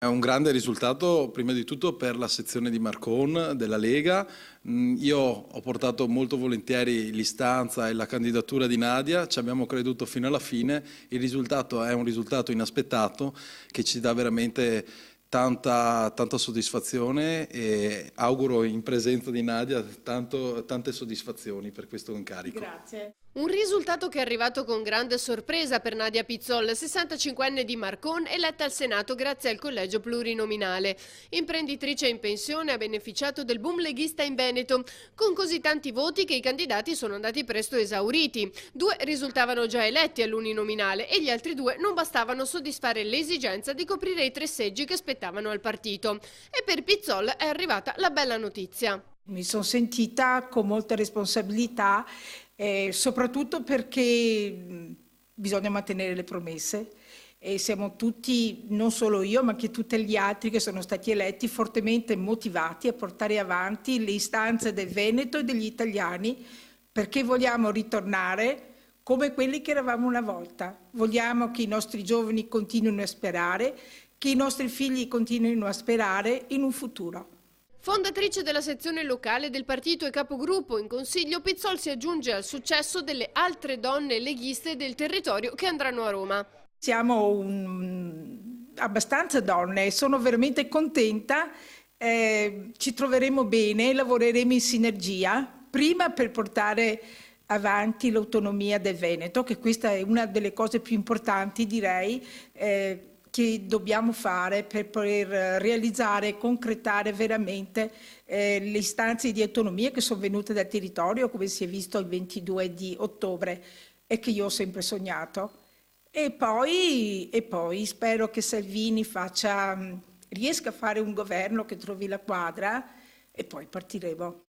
È un grande risultato prima di tutto per la sezione di Marcon della Lega. Io ho portato molto volentieri l'istanza e la candidatura di Nadia, ci abbiamo creduto fino alla fine, il risultato è un risultato inaspettato che ci dà veramente tanta soddisfazione e auguro in presenza di Nadia tante soddisfazioni per questo incarico. Grazie. Un risultato che è arrivato con grande sorpresa per Nadia Pizzol, 65enne di Marcon, eletta al Senato grazie al collegio plurinominale. Imprenditrice in pensione, ha beneficiato del boom leghista in Veneto, con così tanti voti che i candidati sono andati presto esauriti. 2 risultavano già eletti all'uninominale e gli altri 2 non bastavano soddisfare l'esigenza di coprire i 3 seggi che spettavano al partito. E per Pizzol è arrivata la bella notizia. Mi sono sentita con molta responsabilità, soprattutto perché bisogna mantenere le promesse e siamo tutti, non solo io, ma anche tutti gli altri che sono stati eletti, fortemente motivati a portare avanti le istanze del Veneto e degli italiani, perché vogliamo ritornare come quelli che eravamo una volta. Vogliamo che i nostri giovani continuino a sperare, che i nostri figli continuino a sperare in un futuro. Fondatrice della sezione locale del partito e capogruppo in consiglio, Pizzol si aggiunge al successo delle altre donne leghiste del territorio che andranno a Roma. Siamo abbastanza donne, sono veramente contenta, ci troveremo bene, lavoreremo in sinergia, prima per portare avanti l'autonomia del Veneto, che questa è una delle cose più importanti, direi, che dobbiamo fare per poter realizzare e concretare veramente le istanze di autonomia che sono venute dal territorio, come si è visto il 22 di ottobre e che io ho sempre sognato. E poi spero che Salvini riesca a fare un governo che trovi la quadra e poi partiremo.